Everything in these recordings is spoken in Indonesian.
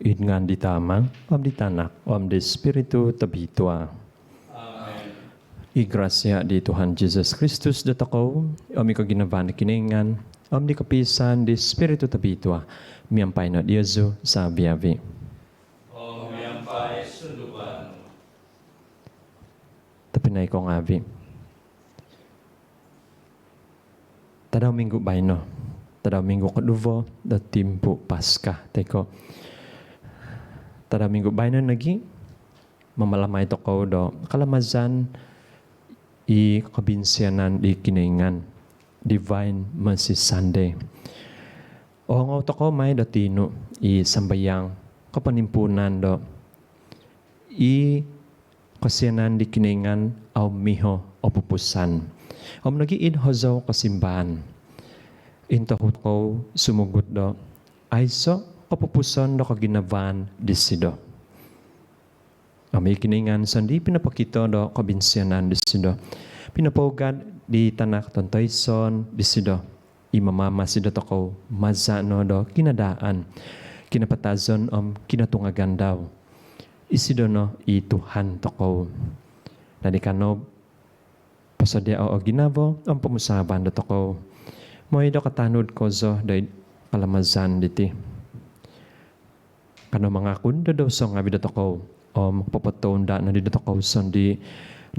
Ingan di tamang, om di tanak, om di spiritu tabitua. Amen. I grasya di Tuhan Jesus Kristus datakaw, om iko ginavan kiningan, om di kapisan di spiritu tabitua, miyampay na Diyoso sa biyabi. Om yampay sunduban. Tapinay ko ngabi. Tadaw minggu bayno, tadaw minggu kaduvo, da timpu Paskah, teko. Tadaw minggu bayno nagi, mamalamay to ko do, kalamazan, i kabinsyanan di kiningan, Divine Mercy Sunday. O nga to ko may datino, i sambayang, kapanimpunan do, i kasyanan di kiningan, au miho, o pupusan. Om nagi-id hozaw kasimbahan. Into ko sumugot do, ayso kapupusan do kaginavan disido. Ami kiningan sandi pinapakita do kabinsyanan disido. Pinapogad di tanak tontayson disido. Imamama sido to ko mazano do kinadaan. Kinapatazon kinatungagan daw. Isido no i Tuhan to ko. Nadikanob pasadya o ginavo ang pamusaban do to ko. Mo'y do katanod ko zo day kalamazan diti. Kano mga kundo daw so nga bidato ko o magpapatonda na dito ko di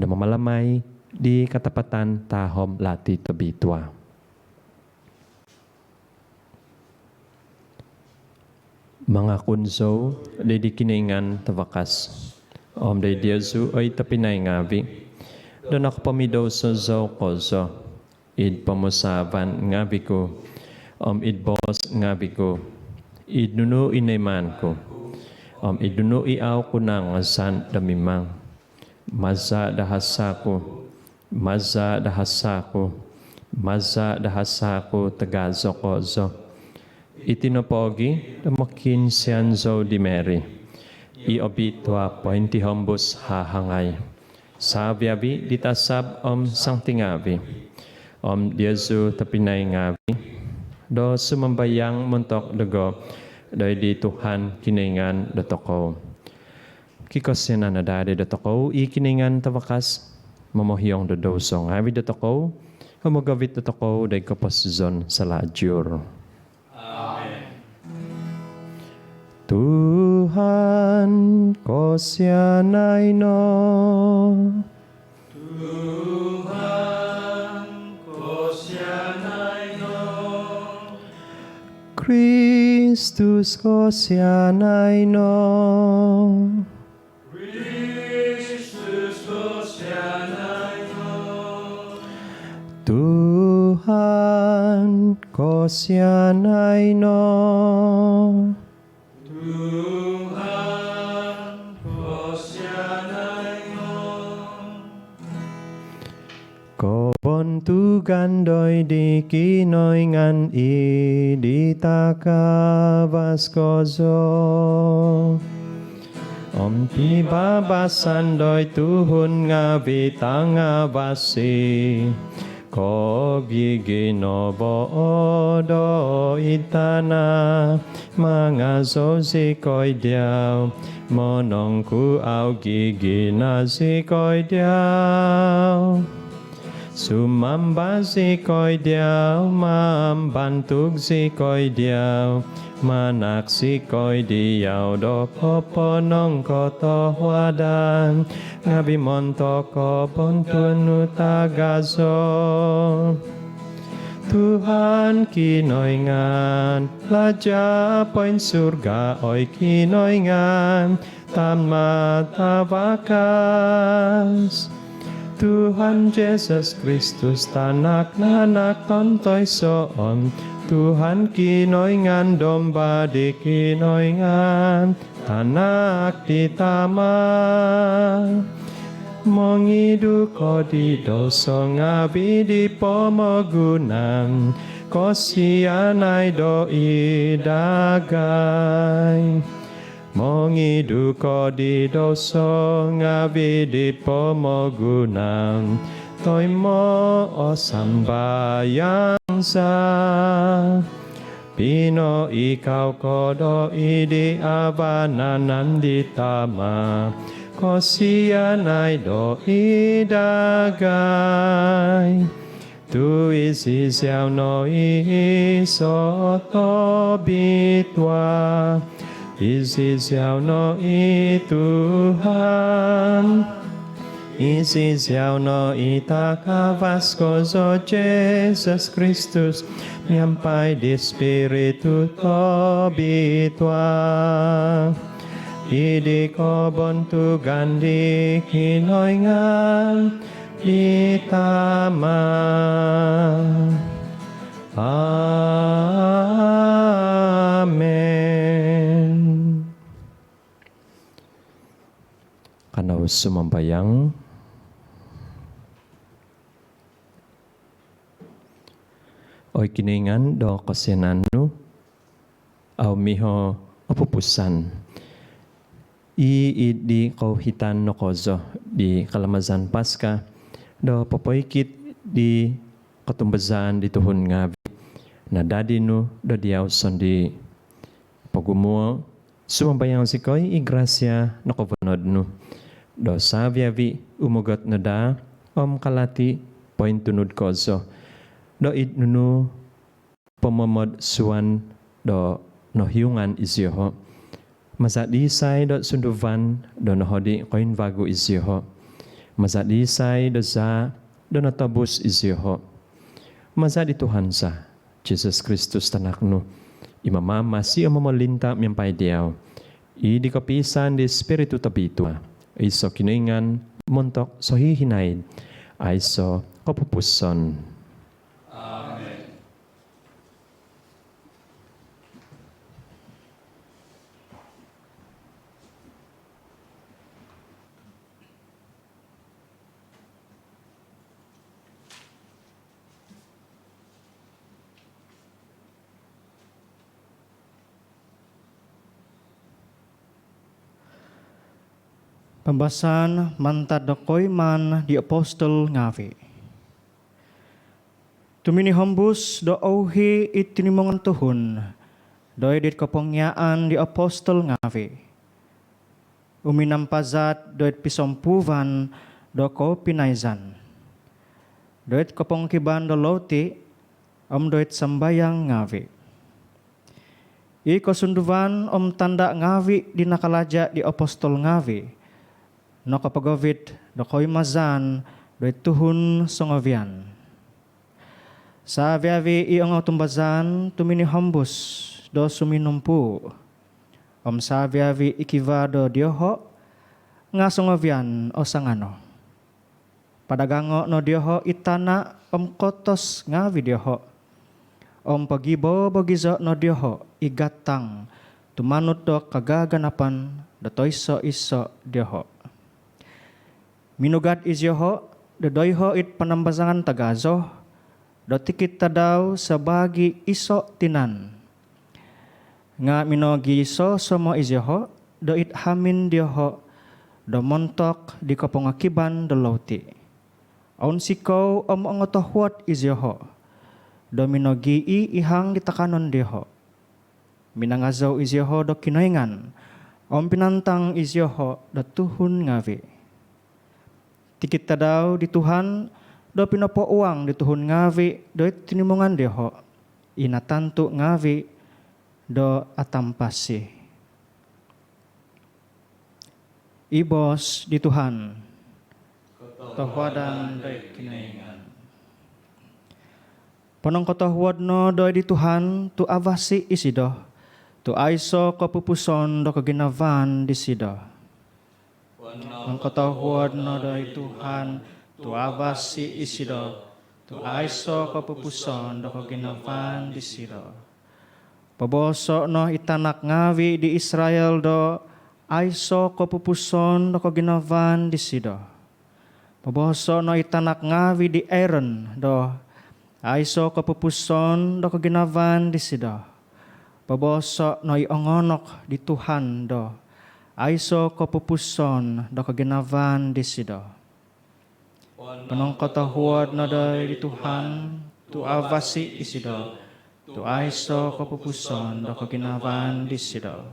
na mamalamay di katapatan tahom lati tabitwa. Mga kunso, di kiningan tawakas. Om day Diyosu ay tapinay ngabi. Doon ako pamidaw sa zo ko zo. Id pamusaban ngabi ko. Id boss ngabi ko. Id nuno inayman ko. Id nuno iaw ko nang asan damimang. Maza dahasa ko. Maza dahasa ko. Maza dahasa ko tagazo ko zo. Itinopogi damakin siyanzo di Mary. Iobitwa pointi hombus hahangay. Sabiabi ditasab sangtingabi. Diyazu tapinay ngabi. Do sumambayang muntok dugo. Doy di Tuhan kiningan datoko. Kikosyan na dadi datoko. Ikiningan tawakas. Mamohiyong dodosong. Habi datoko. Humagavit datoko. Day kaposizon sa lajur. Tuhan ko siyanay no. Tuhan ko siyanay no. Kristus ko siyanay no. Kristus ko siyanay no. Tuhan ko siyanay no. Tuhan ko siyanay no. Kobontugan doy di kinoingan di takabas kozo. Tibabasan doy tuhun nga bitang nga basi. Ko giginobo do itana mga zosi koy diaw monong ku au giginasi koy diaw sumamba si koy diaw mambantug si koy diaw manak si koy diaw do poponong kotohwadan ngabi monto ko pontun utagazo. Tuhan kinoingan, laja poin surga oi kinoingan, tamat tabakas. Tuhan Yesus Kristus tanak nanak tontoy soon, Tuhan kinoingan domba di kinoingan, tanak ditama. Mongidu ko di doso ngabi di pomogunan, ko siyanay do idagay. Mongidu ko di doso ngabi di pomogunan, toy mo o sambayang sa Pino ikaw kodo idi avanananditama. Kosianay do idagay. Tu isi siao no iso to bitwa. Isi siao no i Tuhan. Isi siao no itakavaskoso Jesus Kristus. Miampai di Spiritu to bitwa. Idi kobon tu gandi kinoingan ditama. Amen. Kanau sumambayang. Oy kiningan do kosenanu au miho opupusan. Di kauhitan no kozo di kalamazan Paskah do popoikit di katumbazan di tuhun ngavi na dadinu do diauson di pagumuo sumambayang sikoy igrasya no kovonod no do saviavi umugot no da kalati poin tunud kozo do idnunu pomomod suan do no hiungan isyoho. Mazadisay do sunduvan do nohodi koin vagu isyoho. Mazadisay do za do natabus isyoho. Mazadi Tuhan sa Jesus Kristus tanakno. Imamama si mamolinta miyampay diyaw. Idi kapisan di Espiritu tabitua. Iso kiningan montok so hihinaid. Aiso kapupuson. Pembahasan mantad dakoy man di apostol ngavi. Tumini hambus do auhi itinimongan Tuhun, doy dit kapongyaan di apostol ngavi. Uminampazat doit pisompuvan do ko pinaizan. Doit kapongkiban do loti, doit sambayang ngavi. I kasunduvan tanda ngavi di nakalaja di apostol ngavi. No kapagawit do koy mazan doy Tuhun songovian. Sa viavi iyong tumbazan tumini hambus do suminumpu. Sa viavi ikiva do dioho nga songovian o sangano. Padagango no dioho itana kotos ngavi dioho. Pagibo bagizo no dioho igatang tumanut do kagaganapan do toiso iso dioho. Minugat isyoho, dodoyho it panambazangan tagazo, do tikit tadaw sa bagi iso tinan. Nga minogi iso somo isyoho, do it hamin diyoho, do montok di kapongakiban do lauti. Aun sikaw angotohwat isyoho, do minogi ihang ditakanon diyoho. Minangazaw isyoho do kinoingan, pinantang isyoho do Tuhun ngavi. Tikit tadaw di Tuhan, do pinopo uang di Tuhun ngavi, do tinimongan deho, inatantu ngavi, do atampasi. Ibos di Tuhan, tohwadan do kinaingan. Panong kotohwad no do di Tuhan, tu avasi isido, tu aiso kapupuson do kaginavan di sido. Ang katahuad no day Tuhan, tu avasi isido, tu aiso kapupuson do kaginavan di sido. Paboso no itanak ngavi di Israel do aiso kapupuson do kaginavan di sido. Paboso no itanak ngavi di Aaron do aiso kapupuson do kaginavan di sido. Paboso no iongonok di Tuhan do aiso kapupuson do kaginavan di sido. Panong katahuad na day di Tuhan, tu avasi isido, tu aiso kepupuson do keginawan di sido.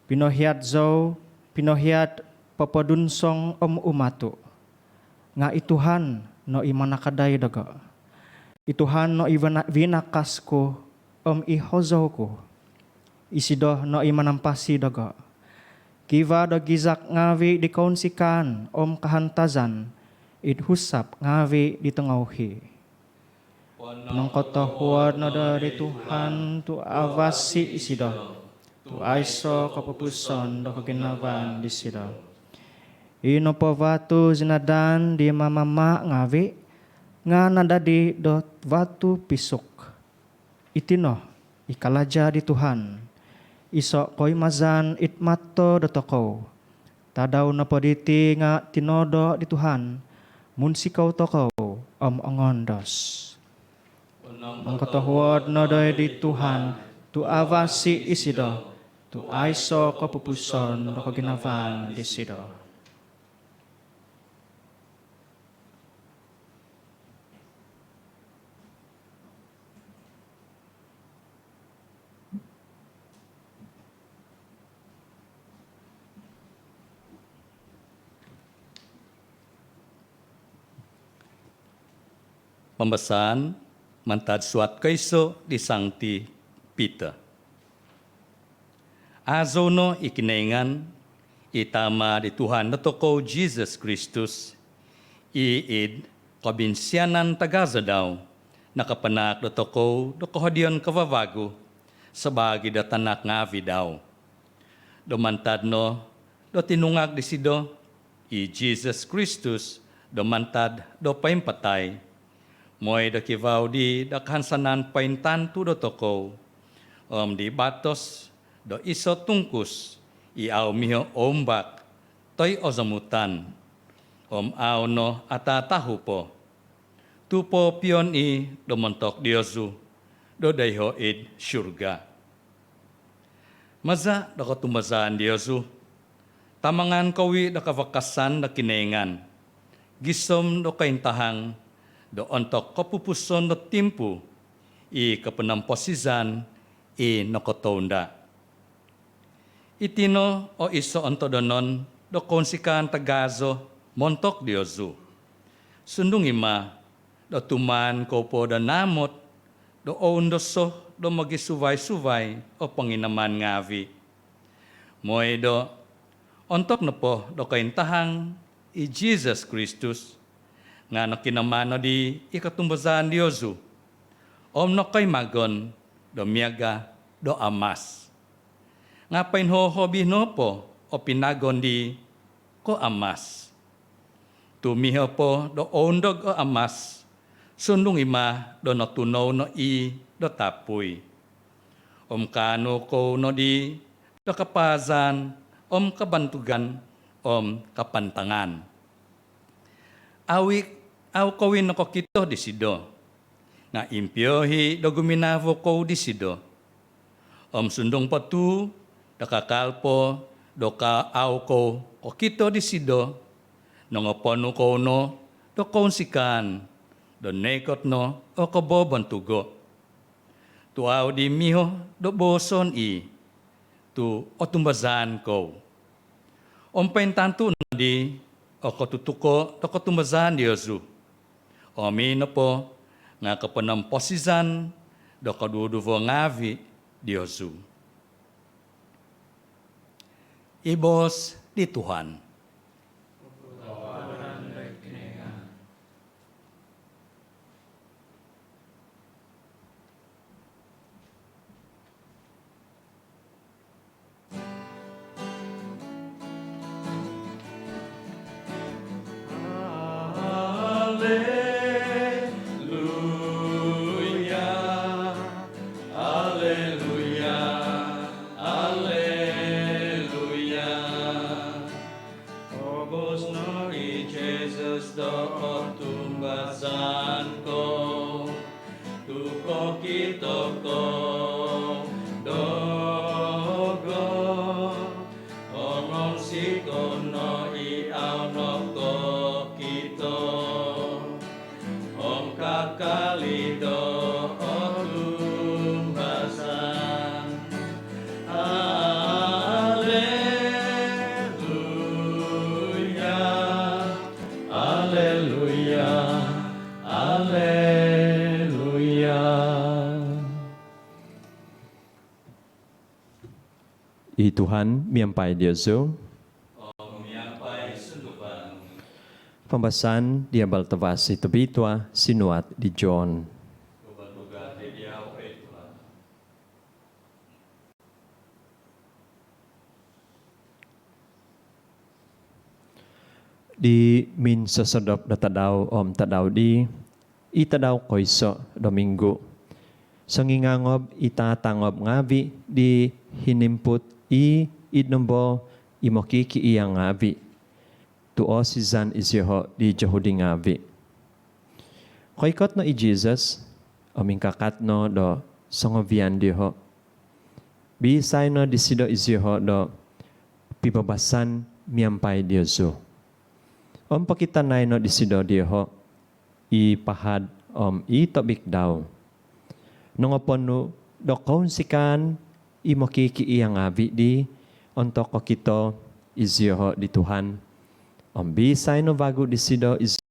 Pinohiat zau, pinohiat papadun song umatu. Nga ituhan no imanakadai daga. Ituhan no vinakasku ihozauku. Isido no imanampasi daga. Kiva do gizak ngawi dikaunsikan kahantazan. Idhusap ngawi ditengauhi. Penongkoto huad no dari Tuhan tu avasi isido. Tu aiso kepupuson do keginawan di sido. Ino po vatu zinadan di mamama ngawi nga nadadi do vatu pisuk. Itino ikalaja di Tuhan. Iso koy mazan itmato do toko. Tadaw na po diti nga tinodo di Tuhan. Munsikaw toko ongondos. Ang katahuad na doy di Tuhan. Tu avasi isido. Tu aiso kepupuson do keginawan di sido. Pembesan mantad suat kaiso di Sangti Peter. Azono ikinengan itama di Tuhan na toko Jesus Kristus iid kabinsianan tagaza daw nakapanak na toko do kohodion kavavago sabagi da tanak ngavi daw. Do mantad no do tinungag di sido i Jesus Kristus do mantad do paimpatay. Moy da kivaw di da kansanan paintantu do toko. Di batos do iso tungkus iaw miho ombak toy ozamutan. Aw no atatahu po. Tupo pion i do montok diozu do dayho id syurga. Maza do katumazaan diozu. Tamangan kawi da kavakasan da kinengan. Gisom do kaintahang do ontok kapupuson do timpu i kapenamposizan i nokotonda. Itino o iso ontodonon do konsikan tagazo montok diozu. Sundung ima do tuman kopo do namot do ondoso do magisuvay-suvay o panginaman ngavi. Moy do ontok na po do kaintahang i Jesus Kristus nga nakinamano di ikatumbazaan Diyosu. No kay magon do miyaga do amas. Nga painhohobi no po o pinagon di ko amas. Tumiho po do ondog o amas. Sundung ima do natunaw no i do tapuy. Kano ko no di do kapazan kabantugan kapantangan. Aw kawin ako kito di sido. Nga impyohi do guminavo ko di sido. Sundong patu, nakakalpo, do ka aw ko o kito di sido. Nangapano ko no, do konsikan, do nekot no, o kabobantugo. Tu aw di miho, do boson i, tu otumbazan ko. Paintanto na di, o katutuko do katumazan Diyosu. Mino po nga kapanamposizan do kaduduvo ngavi Diyosu. Ibos di Tuhan. Kakalido I Tuhan miampai Diozo. Miampai sunduban. Pembahasan di abal tevasi tebitua sinuat di John. Tuga di dia Tuhan. Di min sesedap da tadau om tadau di i tadau koiso Domingo. Sangingangob ita tangob ngavi di hinimput i idnombo imokiki iyang ngavi. Tuo sizan isyoho di Jehudi ngavi. Koikot no i Jesus oming kakat no do songovian diho. Bisay no disido isyoho do pibabasan miampai Diozo. Om pakitanay no disido diho i pahad om i tobik daw. Nongopon no do kaunsikan i mokiki iyang ngavi di ontok ko kito isyoho di Tuhan. Om bisay no bago disido is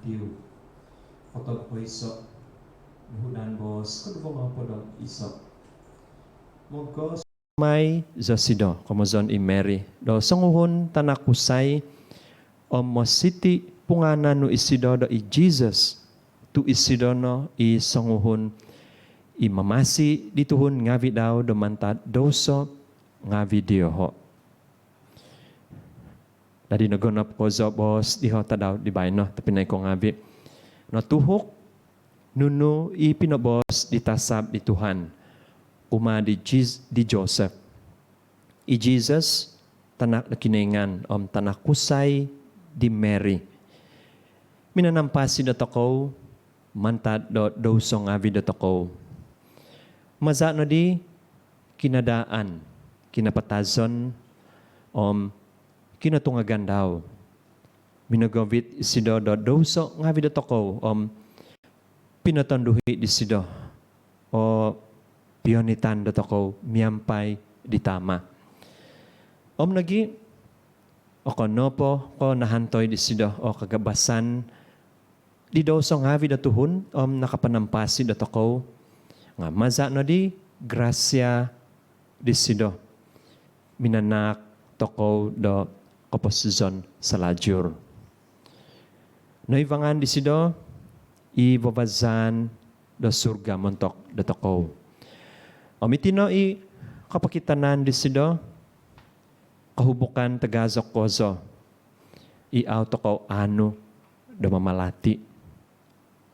kiu. Otog po iso. Nuhunan bos. Kadubo mga po daw iso. Mogos. May zasido. Komozon i Mary. Do sanguhon tanakusay. Mo city pungana no isido do i Jesus. Tu isido no i sanguhon. I mamasi dituhun ngavi daw do mantad doso ngavi dio ho. Dari nagonap ko zo bos di ho tadaw di bay no tapi nay ko ngavi. No tuhok nuno i pinobos ditasab di Tuhan. Uma di Joseph. I Jesus tanak na kiningan tanak kusay di Mary. Minanampasi na toko mantad do doso ngavi do toko. Maza no di kinadaan kinapatazon kinatungagan daw. Minagawit isido do doso ngavi do toko pinatanduhi di sido o pionitan do toko miyampay di tama. Nagi o konopo ko nahantoy di sido o kagabasan di doso ngavi do tuhun nakapanampasi do toko nga maza no di grasya di sido minanak toko do kaposizon sa lajur. Naivangan di sido ibabazan do surga montok do toko. Mitino i kapakitanan di sido kahubukan tagazok kozo i toko anu do mamalati.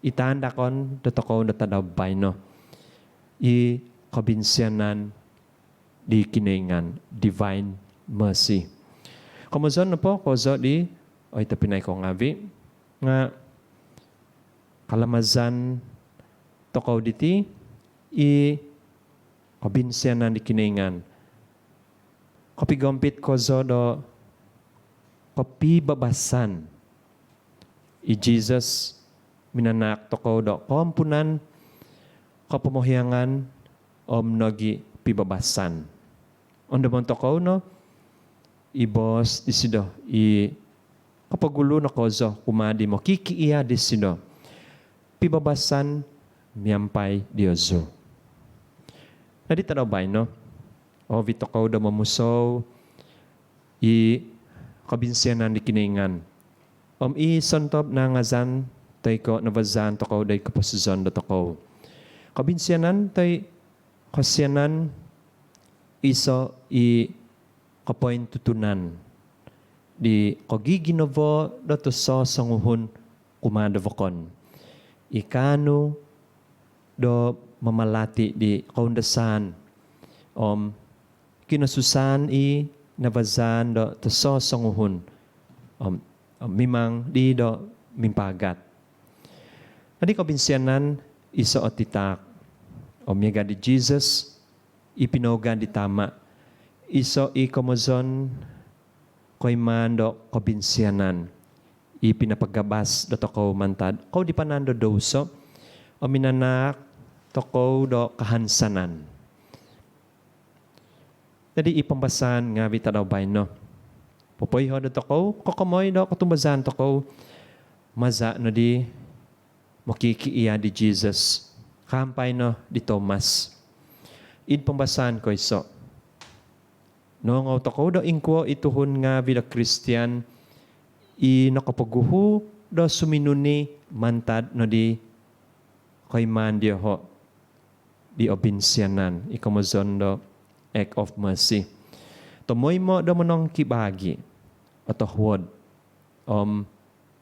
Itanda kon do toko do tadabay no. I kabinsyanan di kiningan divine mercy. Komozon na po kozo di oy tapinay ko ngavi nga kalamazan toko diti i kabinsyanan di kiningan. Kapigompit kozo do kapibabasan i Jesus minanak toko do kompunan kapamohiangan nogi pibabasan. Onda mon toko no ibos disido i kapagulo na kozo kumadi mo kikiiya disido pibabasan miyampay Diyoso. Nadita daw bay no? O vitoko daw mamuso i kabinsyanan di kiningan. I sontob na ngazan tay ko navazan toko day kaposizon do toko. Kabinsyanan tay kasyanan iso i kapoin tutunan di kagiginovo do to so sanguhun kumadavokon. Ikano do mamalati di kaundasan kinasusan i navazan do to so sanguhun mimang di do mimpagat. Adi kabinsyanan iso otitak miyaga di Jesus ipinogan di tama iso i komozon koy man do kabinsyanan ipinapagabas do toko mantad ko di panando doso o minanak toko do kahansanan. Jadi ipambasan nga vita daw bay no. Popoy ho do toko kokomoy do katumbazan toko maza no di makikiiya di Jesus. Kampay no di Thomas. Id pambasan ko iso. No nga toko do ingkwo ituhon nga vida Christian i nakapaguhu do suminuni mantad no di koy man di ho di obinsyanan ikamozon do act of mercy. Tomoy mo do monong kibagi atau huwad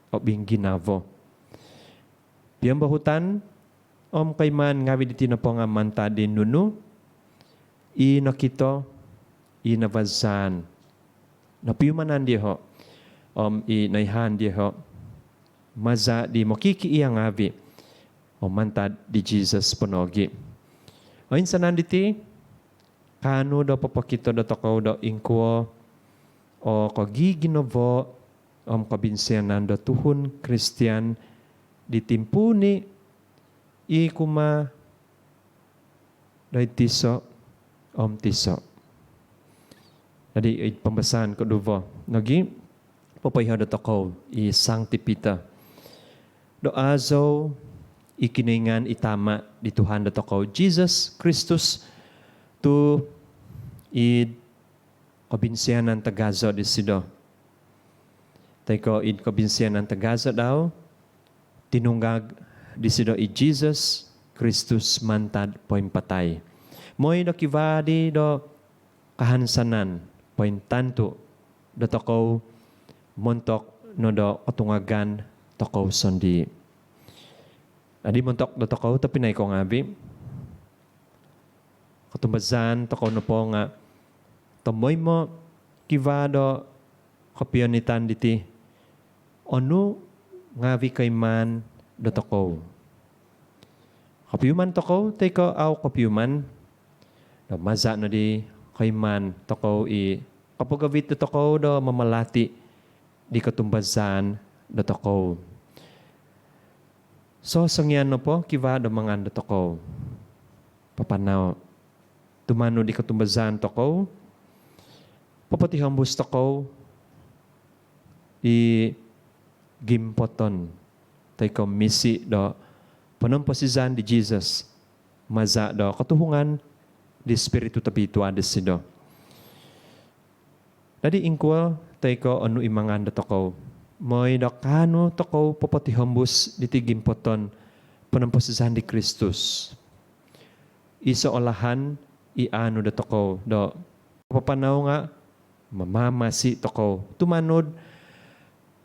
obing ginavo. Piyang bahutan kay man ngawi diti na po nga mantad din nunu i nakito i navazan napiyumanan di ho i naihan di ho maza di makikiiya ngavi mantad di Jesus ponogi. O insanan diti kano do papakito do toko do ingkwo o kagiginovo kabinsyanan do tuhun Kristiyan ditimpuni i kuma do tiso tiso. Jadi pembahasan kedua. Nagi popayha do toko i Sancti Peter. doa zo ikiningan itama di Tuhan da tokaw Jesus Kristus tu id kabinsihan ng tagazo di sido. Tayo id kabinsihan ng tagazo daw tinunggag di sido i Jesus Kristus mantad poin patay. Moy do kivadi do kahansanan poin tanto do tokaw montok no do katungagan tokaw sondi. Adi montok do tokaw tapi nay ko ngabi. Katumbazan tokaw no po nga tomoy mo kivado kapionitan diti onu ngavi kay man do tokaw. Kapiuman tokaw teko aw kapiuman do maza no di kay man tokaw i kapagavit do tokaw do mamalati di katumbazan do tokaw. So sangyan no po kiva do mangan do tokaw. Papanaw tumano di katumbazan tokaw. Papatihambus tokaw i gimpoton teko misi do panamposizan di Jesus maza do katuhungan di spiritu tabitua di sido. Dadi ingkwa teko anu imangan do tokaw. Moy do kano tokaw papatihambus di gimpoton panamposizan di Kristus. Iso olahan i anu do tokaw do papanaw nga mamamasi tokaw tumanod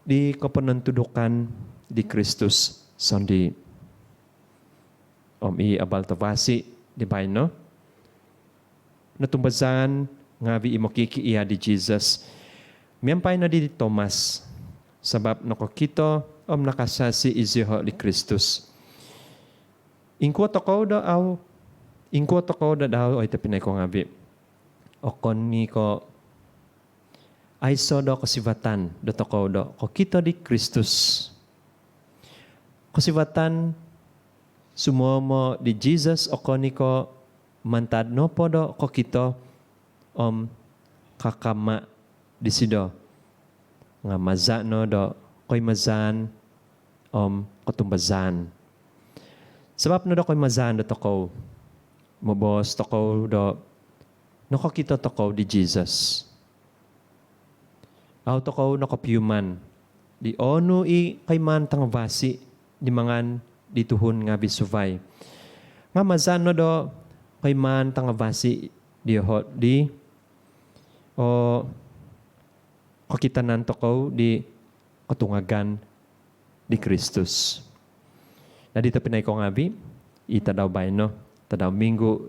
di kapanantudukan di Kristus sondi i abal tavasi di bayno natumbazan ngavi imokiki iya di Jesus miampay na di Thomas sabab nakakito nakasasi iziho di Kristus ingko tokaw da daw ay tapinay ko ngavi okon ni ko ay so do kasivatan do tokaw do kita di Kristus. Kasivatan sumomo di Jesus o koniko mantad no po do kita kakama di sido. Nga maza no do koy mazan katumbazan. Sebab no do koy mazan do tokaw. Mobos tokaw do no kita tokaw di Jesus. Auto ko nakapyuman. Di ono i kayman tangvasi di mangan di tuhon nga bisuvay. Nga mazan no do kayman tangvasi di hot di o kakitanan to ko di katungagan di Kristus. Na dito pinay ko ngabi ita daw bay no tadaw minggo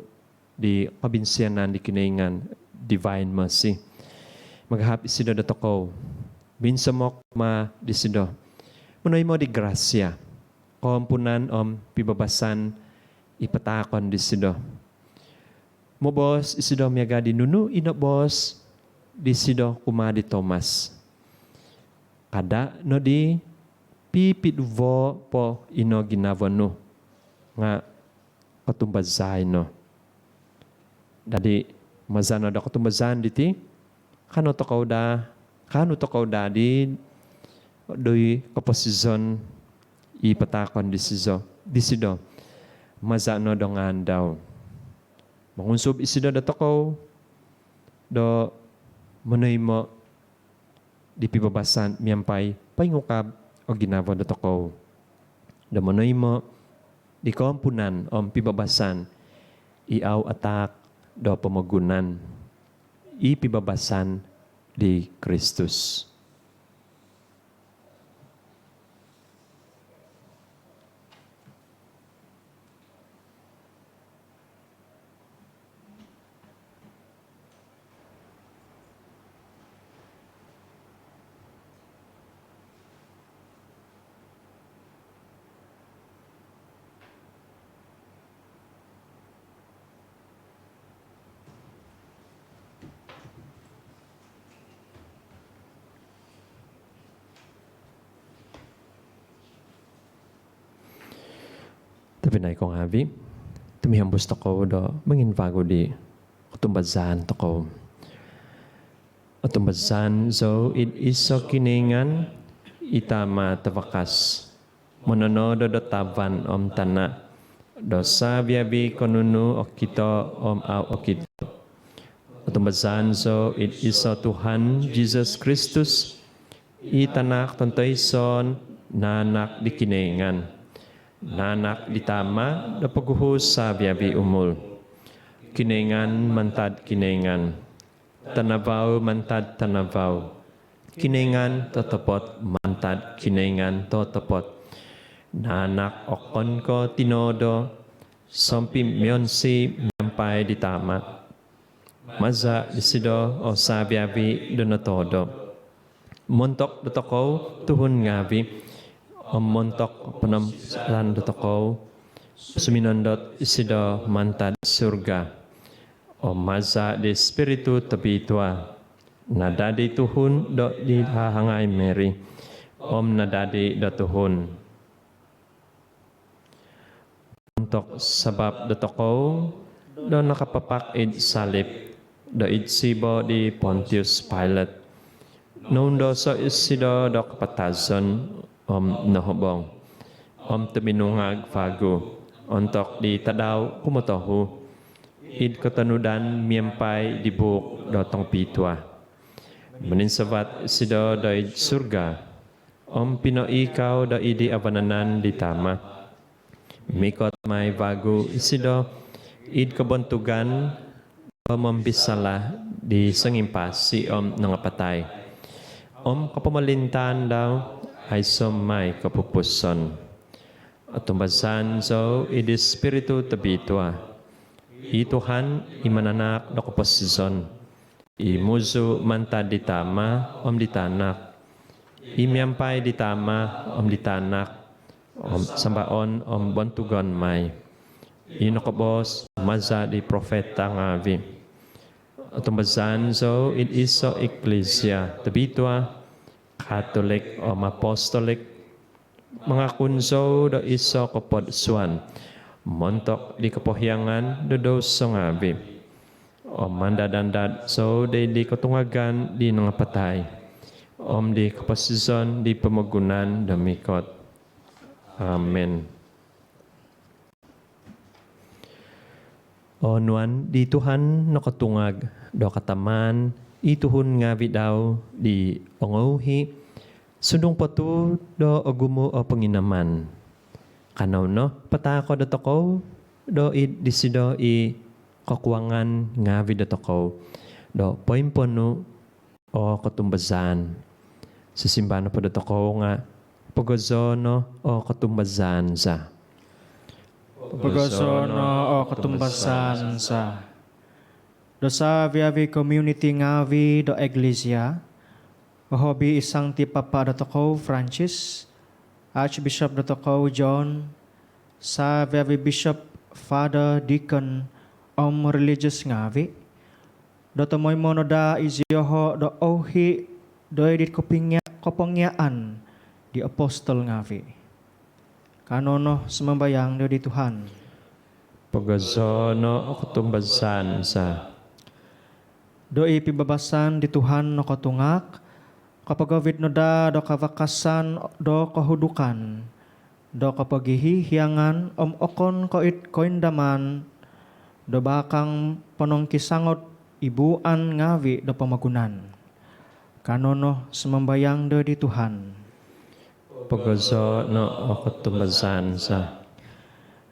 di kabinsiyanan di kinaingan divine mercy. Maghap isido da tokaw. Binsamok ma disido. Munoy mo di grasya. Kompunan pibabasan ipatakon disido. Mo boss isido miyaga di nunu ino boss disido kumadi Thomas. Kada no di pipidvo po ino ginavono nga katumbazay no. Dadi mazano da katumbazan diti kano tokaw da di doy kaposizon ipatakon disido mazano dongan daw mangunsub isido da tokaw do manay mo di pibabasan miyampay payngukab o ginavo da tokaw do manay mo di kompunan pibabasan iaw atak do pamagunan ipibabasan di Kristus. Tapi na ikong habi, tumihambos toko do manginvago di kutumbazan toko. Kutumbazan zo it iso kiningan itama tabakas. monono do tavan om tana dosa biabi konunu okito om au okito tumbazan so it iso Tuhan Jesus Kristus itanak tonto ison nanak dikinengan nanak ditama do paguhus sa biabi umul kinengan mantad kinengan tanavaw mantad tanavaw kinengan totopot mantad kinengan totopot nanak okon ko tinodo sompi mionsi nyampai ditama maza disido o sabiabi donotodo montok dotoko tuhun ngavi om montok penampilan dotoko suminondot isido mantad surga om maza di spiritu tebitua nadadi tuhun do di hahangai meri om nadadi do tuhun untuk sebab dotoko do nakapapak id salib do id sibo di Pontius Pilate nundo so isido do kapatazon om nahobong om teminungag fagu untuk di tadaw kumotohu id katanudan miampai di buk do tong pitua meninsabat isido do id surga om pino ikaw do idi abananan di tama mikot may bago isido id kabontugan membisalah di sengimpas si om nangapatay om kapamalintan daw ay somay kapupuson at tumbasan so id espiritu tabitwa i Tuhan imananak do kaposison i muzu mantad ditama om ditanak i miampay ditama om ditanak om sambaon om bantugon may inokobos maza di profeta ngavi tumbazan so it iso eklesia tabitwa katolik o apostolik mga kunso do iso kapod suan montok di kapohyangan do doso ngavi o mandadandad so di katungagan di nangapatay om di kapasizon di pemagunan damikot amen. O nuan di Tuhan nakatungag do kataman ituhun ngavi daw di ongohi sundong patu do agumo o panginaman kanaw no patako do toko do id disido i kakuangan ngavi do toko do poimpono o katumbazan sisimbano pa do toko nga pagozono o katumbazan sa Pagosono o katumbasan sa dosa viavi community ngavi do iglesia mahobi isang tipapa do toko Francis Archbishop do toko John sa viavi Bishop Father Deacon om religious ngavi do tomoy mono da izyoho do ohi do edit kopengyaan di apostol ngavi kanono semembayang dari Tuhan. Pagazono o katumbasan sa doi pibabasan di Tuhan no katungak kapagawid no da do kawakasan do kahudukan do kapagihihiangan om okon koindaman do bakang panongkisangot ibuan ngavi do pamagunan kanono semembayang dari Tuhan. Pagazono o katumbasan sa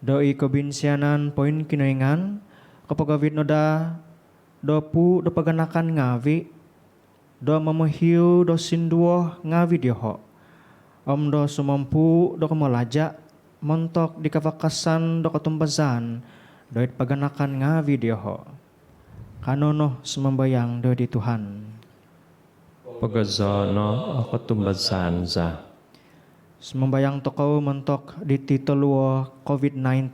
doi kebinsianan poin kinoingan kapagawid no da do pu do paganakan ngavi do mamahiu do sinduo ngavi diho om do sumampu do kamalaja montok di kavakasan do katumbazan do it paganakan ngavi diho kanono sumambayang do di Tuhan. Pagazono o katumbasan sa Semembayang toko mentok di titoluo COVID-19.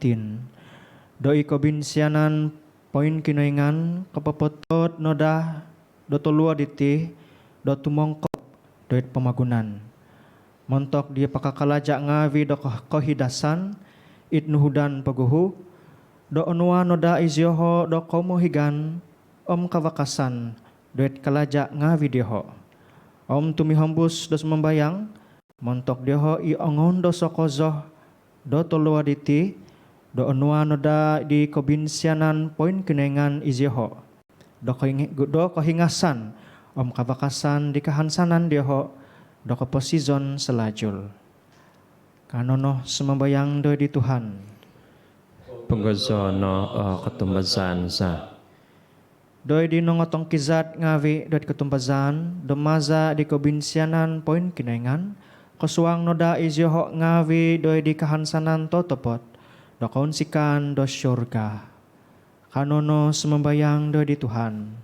Doi kobinsianan poin kinoingan kapapotot noda do tolua diti do tumongkop doit pemagunan. Mentok dia pakakalaja ngavi do kohidasan it nuhudan paguhu do onua noda izyoho do komohigan om kawakasan doit kalaja ngavi diho. Om tumihambus dos membayang Montok dioho i ongon do sokozoh do tolu aditi do onua noda di kobinsianan poin kenengan izioho do kohingasan om kavakasan di kahansanan dioho do posizon selajul kanono semembayang do di Tuhan Penggozono o ketumbasan sa. doi di nongotong kizat ngawi do di ketumbazan do maza di kobinsianan poin kenengan kosuang noda izioho ngawi doi di kahansanan totopot do kaunsikan do syurga kanono semembayang do di Tuhan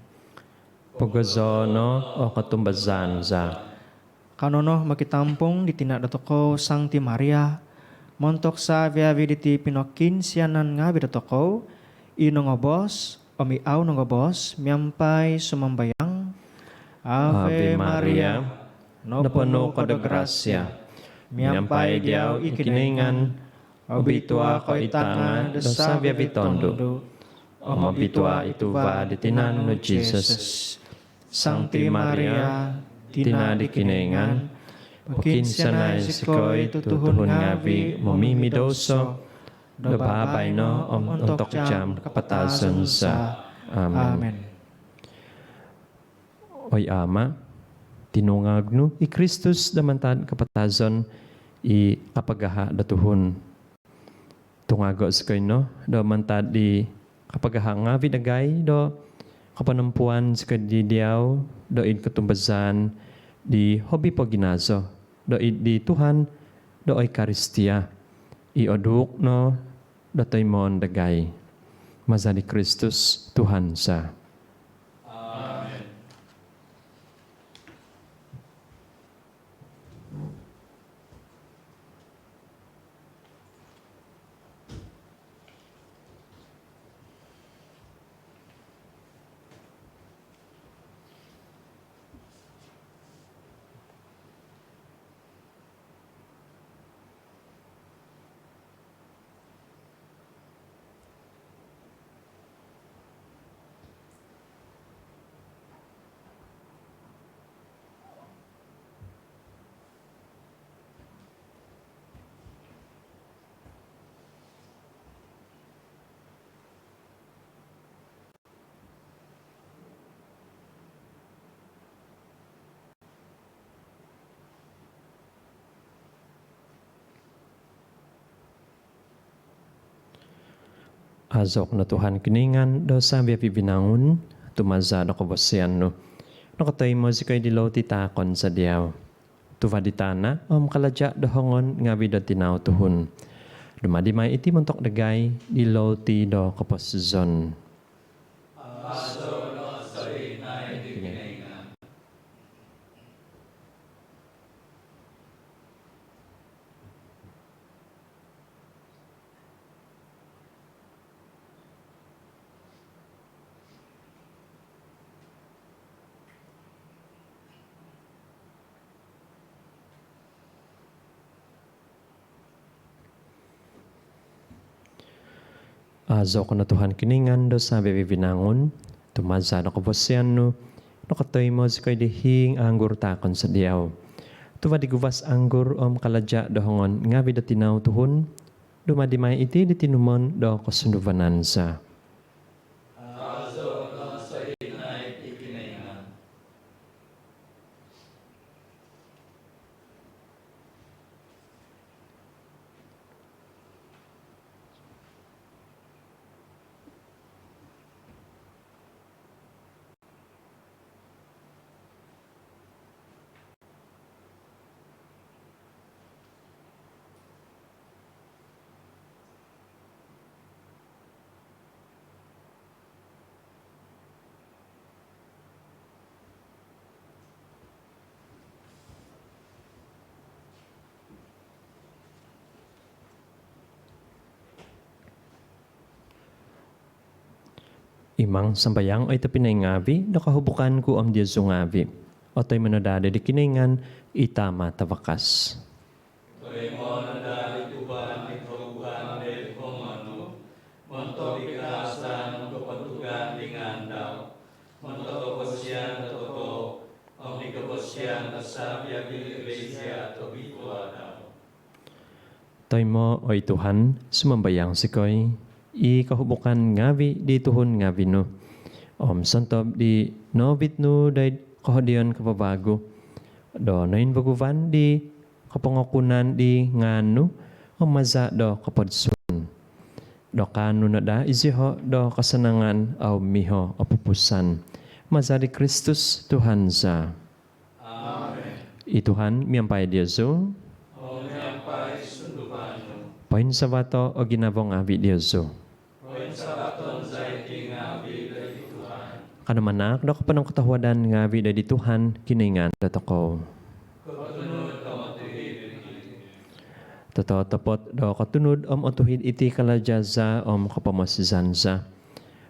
Penggozono o ketumbasan sa. kanono makitampung di tinak datoko Sangti Maria montok sa viavi diti pinokin sianan ngawi datoko inongobos omi au nongobos miampai sumambayang Ave Maria no penuh kode gracia miampai diau ikiningan obitua ko itanga dosa viavi tondo omobitua itu va ditinan no Jesus Sangti Maria tina dikiningan Bukin sanay sikoy tutuhun ngawi momimi doso do babay no untuk jam kapatasan sa. Amen. Oy ama, tinungag no, i Kristus damantad kapatazon i kapagaha datuhun. Tungago sikoy no, do mantad di kapagaha ngawi dagay do kapanampuan sikoy di diaw do in ketumbazan di hobi po ginazo. Do di Tuhan, do Eucharistia, i oduk no, do taimon dagay. Mazali Kristus, Tuhan sa. 아멘. Azok na Tuhan kiningan, do sabi binangun, tumaza do kabosyan no. Nakatay mo si kay dilaw titakon sa diyaw. Tuvaditana, kaladya do hongon ngawi do tinaw tuhun. Dumadimay iti montok dagay, dilaw ti do kaposizon. Azok na Tuhan kiningan, do sabi binangun, tumaza do kabosyan no. Nakatay mo si kay dihing anggur takon sa diyaw. Tuvadiguvas anggur kaladya do hongon ngawi do tinaw tuhun, dumadimay iti ditinumon do kasunduvanan sa. Imang sambayang ay tapinay ngavi, nakahubukan ko am Diyaso ngavi. O tayo manadada di kiningan, itama tawakas. Tuhan dari Tuhan di Tuhan dari Komando, mentok dikasan untuk petugas dengan dau, mentok kesian toto, Omnikabosyan sa biyabi iglesia to bitwa daw. Toy mo, oy Tuhan, sumambayang sikoy, i kahubukan ngavi di tuhon ngavi no. Santob di novit no day kahodion kapabago. Do nain baguvan di kapangakunan di nganu, maza do kapadsun. Do kanu na da iziho do kasanangan au miho apupusan. Maza di Kristus Tuhan za. Amen. I Tuhan miyampay Diyoso. Omniampay sundupano. Pahin sa bato o ginabong abi Diyoso. Oin sabaton zaiti ngabi dari Tuhan. Kanamanak do kapanong katahuadan nga abi di Tuhan kiningan datako. Katunod kamatuhid iti. Totoo tapot do katunod otuhid iti kalajaza kapamasizanza.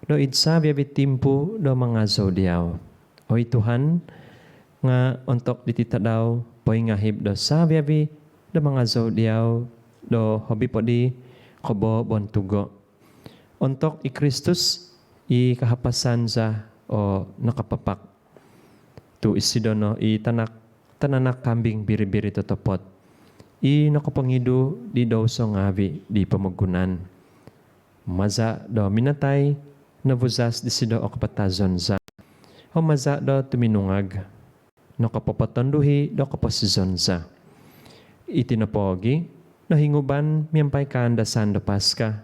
Do idsa biabit timpo do mga zodiaw. Oy Tuhan, nga ontok ditita daw, poy ngahib do sa biabi do mga zodiaw, do hobi po di kobo bontugo. Ontok i Kristus, i kahapasan za o nakapapak. Tu isidono i tananak kambing biri-biri totopot. I nakapangido di daw so ngavi di pamagunan. Maza do minatay, nabuzas di sido o kapatazon za. O maza do tuminungag. No kapapatonduhi do kapasizon za. Itinapogi, nahinguban miyampay kaandasan do Paska.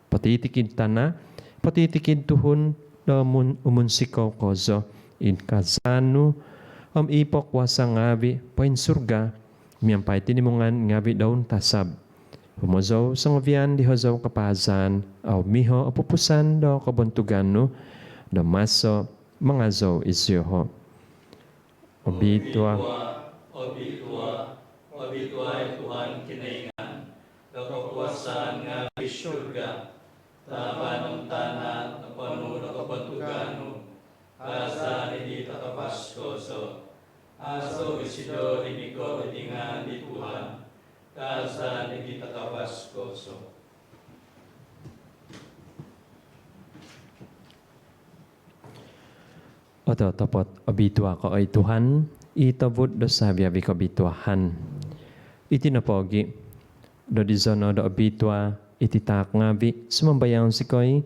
Patitikid tana, patitikid tuhun do umunsikaw kozo. Inkasano, ipok wasa ngavi, poin surga, miyampay tinimungan ngavi daun tasab. Humozaw sa ngavian di hozaw kapazan, aw miho apupusan do kabuntugan no, do maso mga zaw isyoho. Obitwa, Obitwa Tuhan kinaingan. Kakuasaan nga bisyurga. Tabanong tanan, apanu na kabantugano. Kasa ni tatapaskoso. Aso isido iniko itingan di Tuhan. Kasa ni tatapaskoso. oto topot obitwa ko ay Tuhan, itabot do sabya bi kabitwahan. Itinapogi, do dizono do obitwa, ititak ngabi, sumambayang sikoy,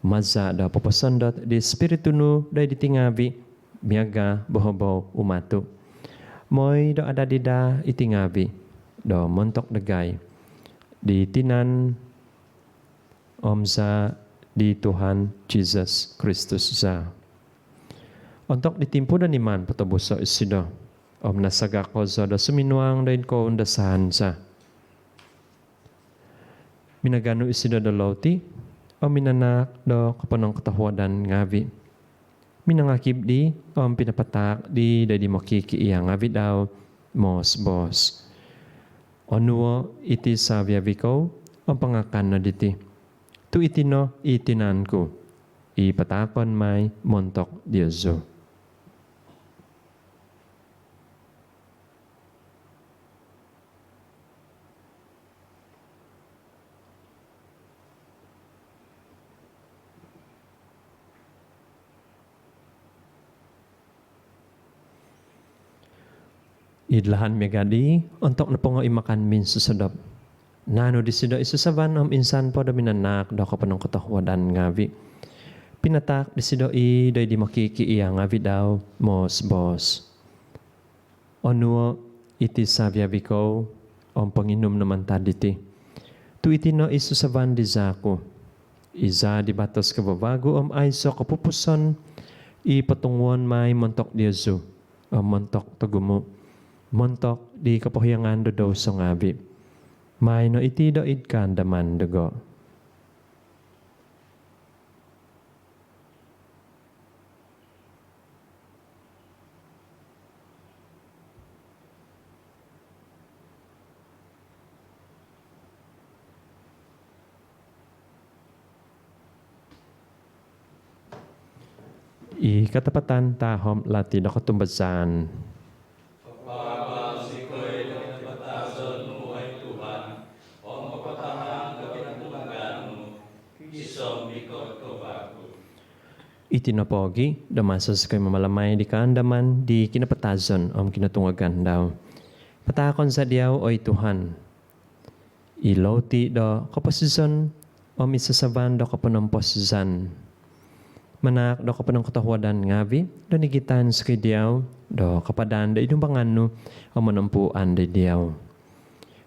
maza do papasandot di spiritu no do ditingabi, miaga bohobo umatu. Moy do adadida itingabi, do montok dagay, di tinan omza di Tuhan Jesus Kristus za. Untuk ditimpo dan iman patobuso isido, nasaga ko za do suminuang dain ko undasahan za. Minagano isido do lauti, minanak do kapanong katahuadan ngavi. Minangakib di, pinapatak di dadi makiki iya ngavi daw, mos bos. Onuo iti sabya vikaw, pangakan na diti. Tu itino itinanku, ipatakon may montok Diyoso. Idlahan megadi untuk napongo imakan min susedap. Nano disido isusaban insan po da minanak do kapanong katahuadan ngavi. Pinatak disido doy di makiki iya ngavi daw mos bos. Onuo iti sabya biko panginom naman taditi. Tu itino isusaban di zaku. Iza di batos kababago ayso kapupuson ipatungwon may montok Diyoso. Montok tagumo. Montok di kapahuyangan do daw sa ngabi. May no iti do idkan daman dugo. Ikatapatan tahom lati do katumbasan. Pagpapal sikoy ng pagpatason mo ay Tuhan, o mapatahan ka pinatulagan mo, isom ikot ko bago. tinapogi, damasas ko'y mamalamay di kaandaman, di kinapatazon kinatungagan daw. Patakon sa diyaw, oy Tuhan, iloti do kapasizon isasaban do kapanamposizan. Manak do kapanang katahwadan ngavi, do nigitan sa kay diyaw, do kapadan da idumbangan no, manampuan da diyaw.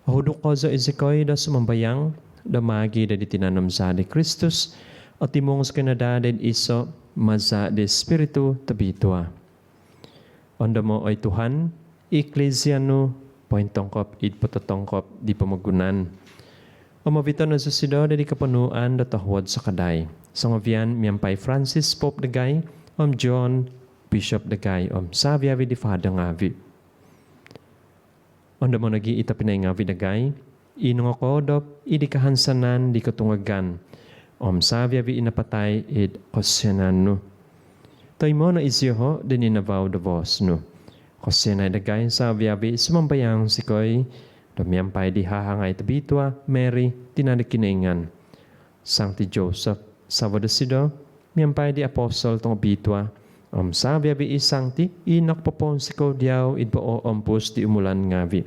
Ahudok ko sa isikoy da sumambayang, da magi da ditinanam sa di Kristus, at timong sa kanada da iso, maza de Espiritu tabitwa. Onda mo ay Tuhan, Ecclesia no, pointongkop, patotongkop, di pamagunan. O mabito na susido da di kapanuan da tahwad sa kaday. Sa ngavian, miyampay Francis Pope dagay, John Bishop dagay, Saviavi di Fada ngavi. Onda mo nagi itapinay ngavi dagay, inong ako dop, idi kahansanan di katungagan, Saviavi inapatay id kosyanan no. Toy mo na isyoho din inavaw da vos no. Kosyanay dagay Saviavi sumambayang sikoy, miyampay di hahangay tabitwa, Mary, tinadikiningan. Sancti Joseph, Sabado sido, miyampay di apostol tong bitwa, Saviavi isangti, inak popon siko diyaw idpo ompus di umulan ngavi.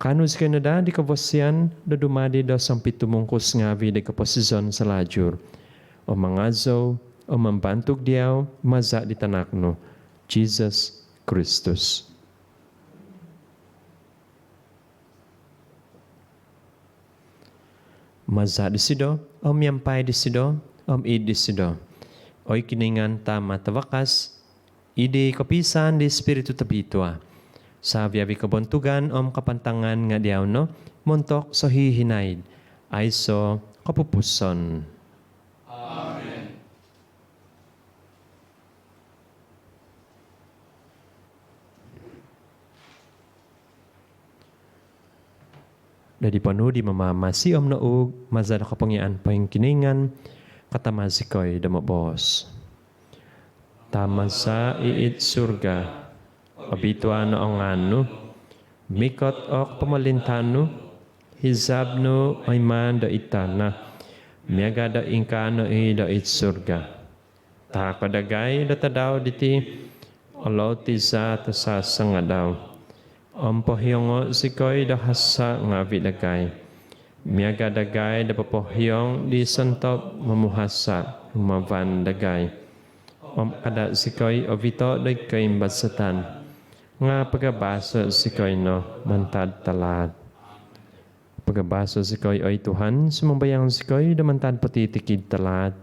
Kanus Canada di kabosyan, da dumadi da sampit tumungkus ngavi di kaposizon sa lajur. Mangazo, mambantog diyaw, maza di tanakno, Jesus Christus. Maza di sido, yampay di sido, id di sido. Oy kiningan tama tawakas, idi kapisan di Espiritu tabitwa. Saviavi kabontugan kapantangan nga diyaw no, montok so hihinaid, ay so kapupuson. Amen. Dadi panu di mamamasi naug, mazada kapangyaan pa yung kiningan, katamazikoy damabos. Tama sa iit surga, abituan ang ano, mikot ok pamalintano, hizabno ay man da itana, miyaga da inkano da it surga. Takadagay da tadaw diti, aloti sa tasasanga daw. Pohyong sikoy da hasa nga vidagay. Miyaga dagay da papohyong di santop mamuhasa, umavan dagay. Kada sikoy ovito da kay basatan. Nga pagabasa sikoy no, mantad talad. Pagabasa sikoy ay Tuhan, sumambayang sikoy da mantad patitikid talad.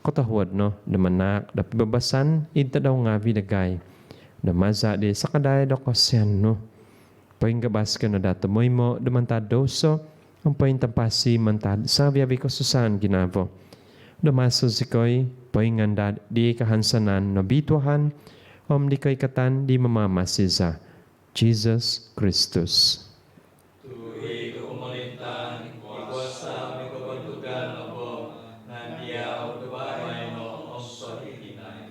Kotahwad no, da manak, da pibabasan, ita daw nga vidagay. Da maza di sakaday da kasyan no. Paingabas ka na datamoy mo, da mantad doso, ang paintampasi mantad Saviavi kasusan ginavo. Da maso sikoy, paingandad di kahansanan no bitwahan, di kay katan di mamamasiza. Jesus Christus. Tuwi kumalintan, ikuasa may kabantugan mo, nandiyaw dubay mo, sa ikinay.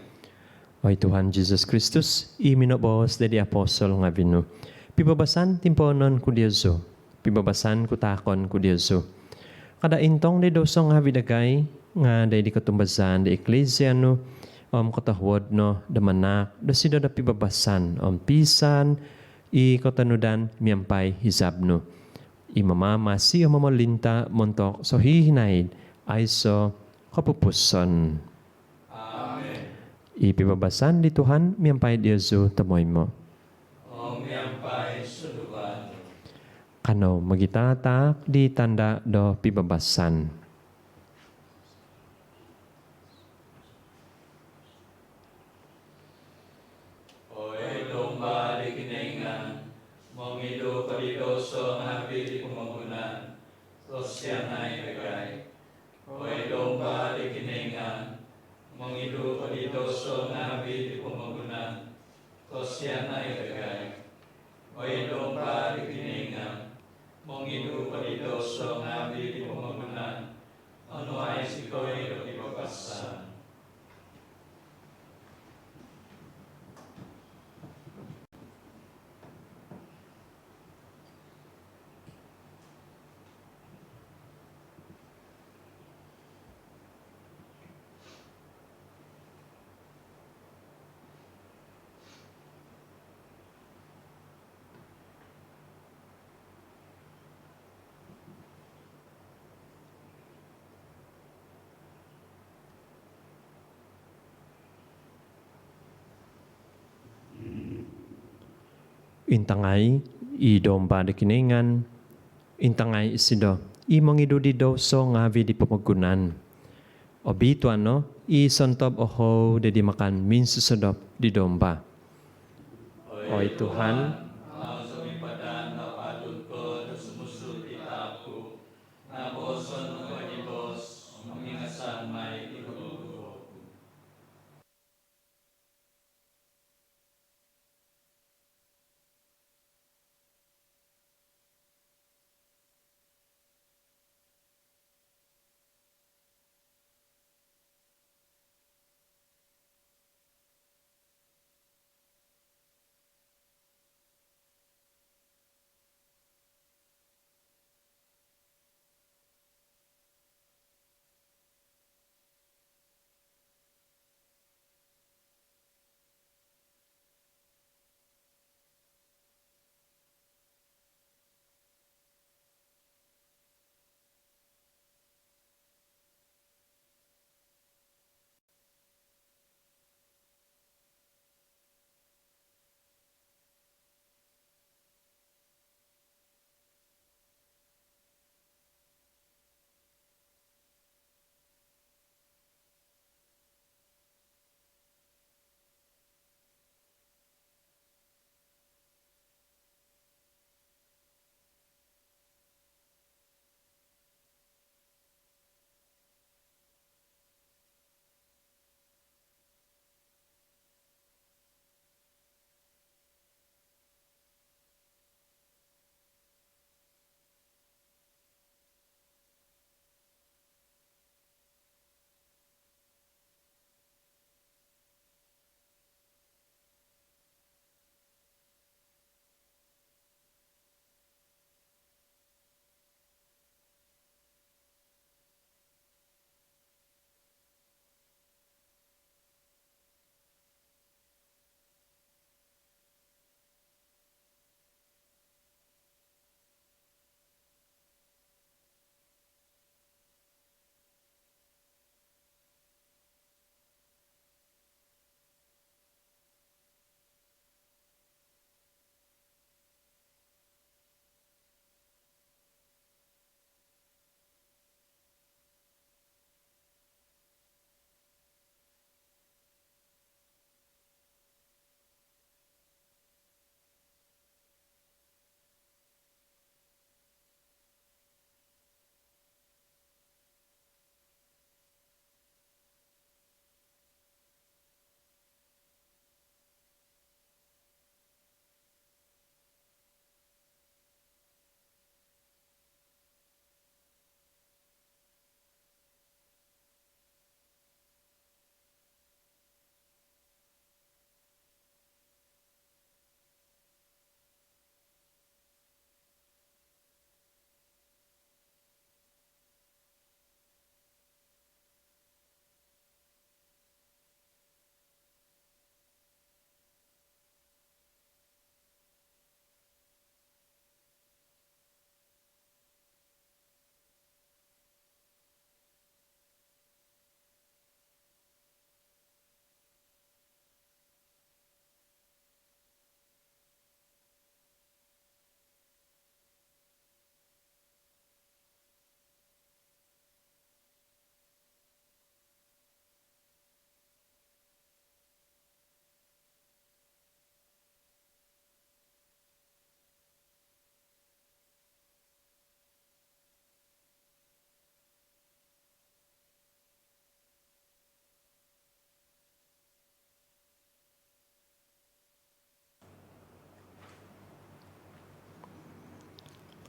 Oy Tuhan Jesus Christus, iminobos dedi apostol nga vino. Pibabasan timponon ku Diyoso, pibabasan ku takon ku Diyoso. Kada intong di doso nga vidagay, nga day di katumbasan di Ecclesia no, katahwad no, damanak, da sida da pibabasan, pisan, katanudan, miyampay, hisab no. Imamama si mamalinta, montok, so hihinaid, ay so kapupuson. Amen. Ipibabasan di Tuhan, miyampay Diyoso, tamoy mo. Miyampay suluban. Kano magitatak di tanda do pibabasan. Oy domba di kiningan, mongido padidoso ngabi di pemagunan, sosyanay kagay. Oy domba di kiningan, mongido padidoso ngabi di pemagunan, sosyanay kagay. Oy domba di kiningan, mongido padidoso ngabi di pemagunan, ano ay sikoy do ipapasan. intangay i domba de kiningan, intangay isido, i mangido di daw so ngavi di pamagunan. O bito ano, i santob oho de di makan min susadop di domba. Oy Tuhan, ang sumipadan na padun ko na sumusod itapo, na boson ng kanibos, ang mingasan may ikutubo.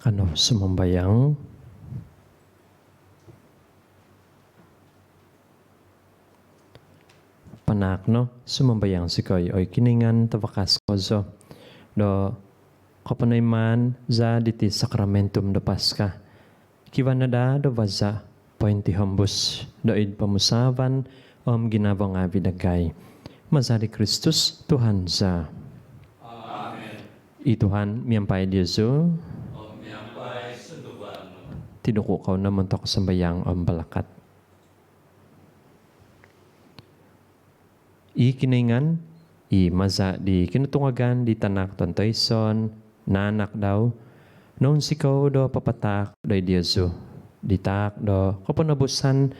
Kano sumambayang, panak no, sumambayang si koy, oy kiningan tawakas kozo, do kapanayman za diti sakramentum do Paska. Kiwanada do waza, pointi hambus, do id pamusavan, ginawang abidagay. Mazari Kristus, Tuhan za. Amen. I Tuhan, miyampay Diyoso, O miyambay sunduan mo. tinuko kau naman to kasambayang ang balakat. I kiningan, I maza di kinutungagan di tanak tontoison, nanak daw, noon sikaw do papatak do Diyosu. Ditak do kapunabusan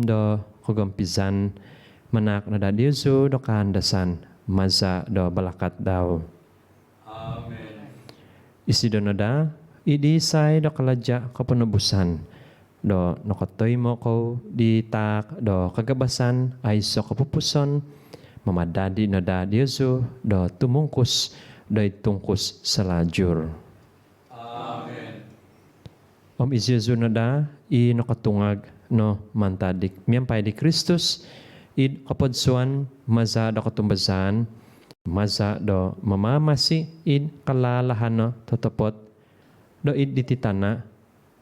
do kagampisan, manak na da Diyosu do kahandasan, maza do balakat daw. Amen. Isi do na da, idisay do kaladya kapunabusan, do nakatoy mo ko di tak do kagabasan ay so kapupuson, mamadadi na da Diyosu do tumungkus do itungkus sa lajur. Amen. Isu na da i nakatungag no mantadik miyampay di Kristus id kapodsuan maza do katumbasan maza do mamamasi id kalalahan no totopot do id dititana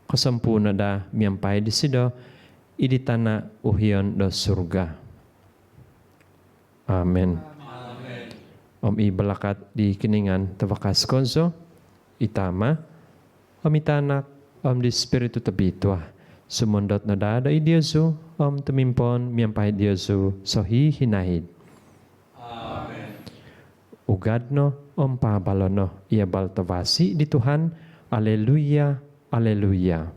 kasampuna da miyampay di sido iditana uhiyon do surga. Amen. Amen. Ibalakat di kiningan tawakas konso, itama, itanak, di spiritu tabitwa, sumundot na dada i Diyosu, tumimpon, miyampay Diyosu, so hihinahid. Amen. Ugad no, pabalo no, iabal tawasi di Tuhan, Alleluia, Alleluia.